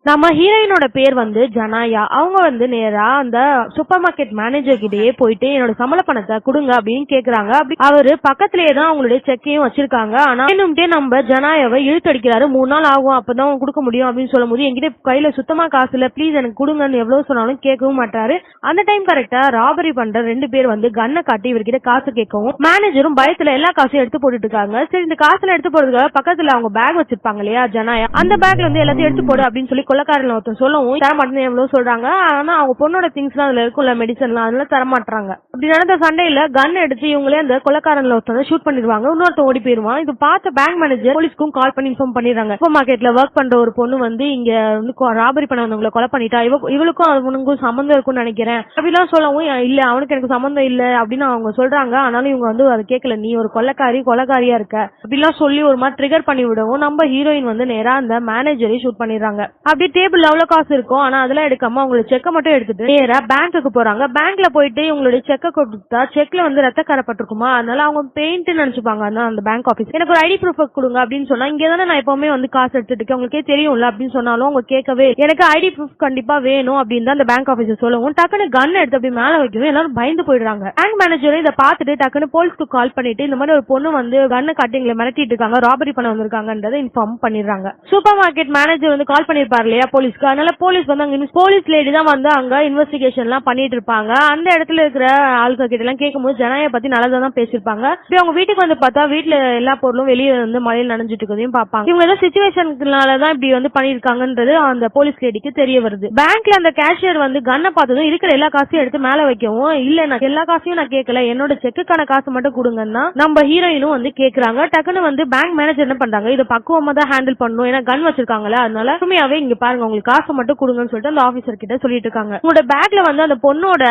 நம்ம ஹீரோயினோட பேர் வந்து ஜனாயா. அவங்க வந்து நேரா அந்த சூப்பர் மார்க்கெட் மேனேஜர் கிட்டயே போயிட்டு என்னோட சம்பள பணத்தை கொடுங்க அப்படின்னு கேக்குறாங்க. அப்படி அவரு பக்கத்திலேயே தான் அவங்களுடைய செக்கையும் வச்சிருக்காங்க. ஆனா வேணும்ட்டே நம்ம ஜனாயாவை இழுத்தடிக்கிறாரு. 3 நாள் ஆகும் அப்பதான் கொடுக்க முடியும் அப்படின்னு சொல்லும் போது என்கிட்ட கையில சுத்தமா காசு இல்ல, ப்ளீஸ் எனக்கு கொடுங்கன்னு எவ்வளவு சொன்னாலும் கேட்கவும் மாட்டாரு. அந்த டைம் கரெக்டா ராபரி பண்ற 2 பேர் வந்து கண்ணை காட்டி இவர்கிட்ட காசு கேட்கவும் மேனேஜரும் பயத்துல எல்லா காசையும் எடுத்து போட்டுட்டு இருக்காங்க. சரி, இந்த காசுல எடுத்து போறதுக்காக பக்கத்துல அவங்க பேக் வச்சிருப்பாங்க இல்லையா ஜனாயா, அந்த பேக்ல வந்து எல்லாத்தையும் எடுத்து போடு அப்படின்னு சொல்லி கொள்ளக்காரன் ஒருத்தன் சொல்லவும் தர மாட்டேன்னு எவ்வளவு சொல்றாங்க. ஆனா அவங்க பொண்ணோட திங்ஸ் எல்லாம் அதுல இருக்கும்ல, மெடிசன்லாம், அதெல்லாம் தரமாட்டாங்க. அப்படி நடந்த சண்டையில கன் எடுத்து இவங்களே அந்த கொள்ளக்காரன்ல ஒருத்தன் ஷூட் பண்ணிடுவாங்க. இன்னொருத்த ஓடி போயிருவான். இது பார்த்த பேங்க் மேனேஜர் போலீஸ்க்கும் கால் பண்ணி இன்ஃபார்ம் பண்ணிடுறாங்க. சூப்பர் மார்க்கெட்ல ஒர்க் பண்ற ஒரு பொண்ணு வந்து இங்க வந்து ராபரி பண்ண வந்தவங்களை கொலை பண்ணிட்டா, இவளுக்கும் அவனுக்கும் சம்பந்தம் இருக்கும்னு நினைக்கிறேன் அப்படிலாம் சொல்லவும், இல்ல அவனுக்கு எனக்கு சம்பந்தம் இல்ல அப்படின்னு அவங்க சொல்றாங்க. ஆனாலும் இவங்க வந்து அதை கேட்கல, நீ ஒரு கொலைக்காரியா இருக்க அப்படிலாம் சொல்லி ஒரு மாதிரி ட்ரிகர் பண்ணி விடவும் நம்ம ஹீரோயின் வந்து நேரா அந்த மேனேஜரை ஷூட் பண்ணிடுறாங்க. அப்படி டேபிள் அவ்வளவு காசு இருக்கும், ஆனா அதெல்லாம் எடுக்காம அவங்களோட செக்கை மட்டும் எடுத்துட்டு நேரா பேங்க்குக்கு போறாங்க. பேங்க்ல போயிட்டு இவங்களுடைய செக்கை கொடுத்தா செக்ல வந்து ரத்த கரைப்பட்டிருக்குமா, அதனால அவங்க பெயிண்ட் நினைச்சுப்பாங்க. அந்த பேங்க் ஆபீஸ் எனக்கு ஒரு ஐடி ப்ரூஃப் கொடுங்க அப்படின்னு சொன்னா, இங்க தானே நான் எப்பவுமே வந்து காசு எடுத்துட்டு இருக்கேன், உங்களுக்கே தெரியும்ல அப்படின்னு சொன்னாலும் அவங்க கேட்கவே, எனக்கு ஐடி ப்ரூஃப் கண்டிப்பா வேணும் அப்படின்னு தான் அந்த பேங்க் ஆபீஸ் சொல்லவும் டக்குன்னு கன் எடுத்து அப்படி மேல வைக்கவும் எல்லாரும் பயந்து போயிடுறாங்க. பேங்க் மேனேஜரும் இதை பார்த்துட்டு டக்குன்னு போலீஸ்க்கு கால் பண்ணிட்டு இந்த மாதிரி ஒரு பொண்ணு வந்து கண்ணை காட்டி எங்களை மிரட்டிட்டு இருக்காங்க, ராபரி பண்ண வந்திருக்காங்கன்றதை இன்ஃபார்ம் பண்ணிடுறாங்க. சூப்பர் மார்க்கெட் மேனேஜர் வந்து கால் பண்ணிருப்பாரு இல்லையா போலீஸ்க்கு, அதனால போலீஸ் வந்து அங்க போலீஸ் லேடி தான் வந்து அங்க இன்வெஸ்டிகேஷன் எல்லாம் பண்ணிட்டு இருப்பாங்க. அந்த இடத்துல இருக்கிற ஆளுங்க கிட்ட எல்லாம் கேட்கும்போது ஜனாயை பத்தி நல்லதான் பேசிருப்பாங்க. அவங்க வீட்டுக்கு வந்து பார்த்தா வீட்டுல எல்லா பொருளும் வெளியே வந்து மழையில் நனைஞ்சிட்டு இருக்கதையும் பார்ப்பாங்க. இவங்க ஏதோ சிச்சுவேஷனாலதான் இப்படி வந்து பண்ணிருக்காங்கன்றது அந்த போலீஸ் லேடிக்கு தெரிய வருது. பேங்க்ல அந்த கேஷியர் வந்து கண்ணை பார்த்ததும் இருக்கிற எல்லா காசையும் எடுத்து மேல வைக்கவும், இல்ல நான் எல்லா காசையும் நான் கேட்கல, என்னோட செக்குக்கான காசு மட்டும் கொடுங்கன்னா நம்ம ஹீரோயினும் வந்து கேக்குறாங்க. டக்குன்னு வந்து பேங்க் மேனேஜர் என்ன பண்றாங்க, இதை பக்குவமா தான் ஹேண்டில் பண்ணணும், ஏன்னா கன் வச்சிருக்காங்களா, அதனால உண்மையாவே இங்க பாருங்க உங்களுக்கு காசு மட்டும் கொடுங்கன்னு சொல்லிட்டு அந்த ஆபீசர் கிட்ட சொல்லிட்டு இருக்காங்க. உங்களோட பேக்ல வந்து அந்த பொண்ணோட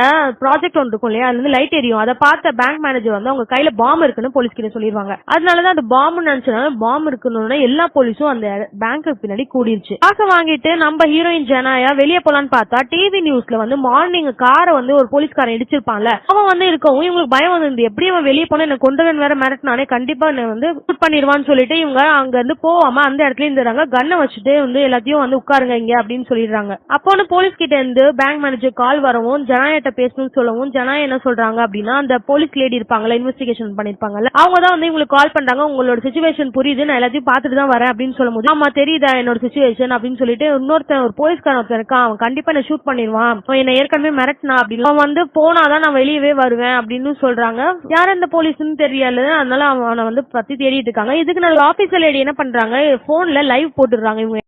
ப்ராஜெக்ட் ஒன்று இருக்கும் இல்லையா, அதுல இருந்து லைட் எரியும், அதை பார்த்த பேங்க் மேனேஜர் வந்து அவங்க கையில பாம்பு இருக்குன்னு போலீஸ் கிட்ட சொல்லிடுவாங்க. அதனாலதான் அந்த பாம்பு நினைச்சனால பாம்பு இருக்குன்னு எல்லா போலீஸும் அந்த பேங்க்கு பின்னாடி கூடிருச்சு. காசை வாங்கிட்டு நம்ம ஹீரோயின் ஜனாயா வெளியே போலான்னு பார்த்தா டிவி நியூஸ்ல வந்து மார்னிங் காரை வந்து ஒரு போலீஸ்காரன் இடிச்சிருப்பான்ல, அவன் வந்து இருக்கவும் இவங்களுக்கு பயம் வந்து எப்படி அவன் வெளியே போன என்ன கொண்டவன் வேற மிரட்டினானே, கண்டிப்பா என்ன வந்து ஷூட் பண்ணிடுவான்னு சொல்லிட்டு இவங்க அங்க இருந்து போவாம அந்த இடத்துல இருந்துறாங்க. கண்ணை வச்சுட்டு வந்து எல்லாத்தையும் வந்து உட்காருங்க இங்க அப்படின்னு சொல்லிடுறாங்க. அப்போ வந்து போலீஸ் கிட்ட இருந்து பேங்க் மேனேஜர் கால் வரவும் ஜனாயிட்ட பேசணும்னு சொல்லவும் ஜனாய் என்ன சொல்றாங்க அப்படின்னா, அந்த போலீஸ் லேடி இருப்பாங்கல்ல, இன்வெஸ்டிகேஷன் பண்ணிருப்பாங்கல்ல, அவங்க தான் வந்து உங்களுக்கு கால் பண்றாங்க, உங்களோட சிச்சுவேஷன் புரியுது, நான் எல்லாத்தையும் பார்த்துட்டு தான் வரேன் அப்படின்னு சொல்லும் போது, ஆமா தெரியுதா என்னோட சிச்சுவேஷன் அப்படின்னு சொல்லிட்டு இன்னொருத்தன் ஒரு போலீஸ்காரன் ஒருத்தன் இருக்கான், அவன் கண்டிப்பா என்ன ஷூட் பண்ணிடுவான், என்ன ஏற்கனவே மிரட்டினா அப்படின்னு, அவன் வந்து போனாதான் நான் வெளியவே வருவேன் அப்படின்னு சொல்றாங்க. யார் அந்த போலீஸ்ன்னு தெரியல, அதனால அவனை வந்து பத்தி தேடிட்டு இருக்காங்க. இதுக்கு நான் ஆபீசர் லேடி என்ன பண்றாங்க, போன்ல லைவ் போட்டுடுறாங்க. இவங்க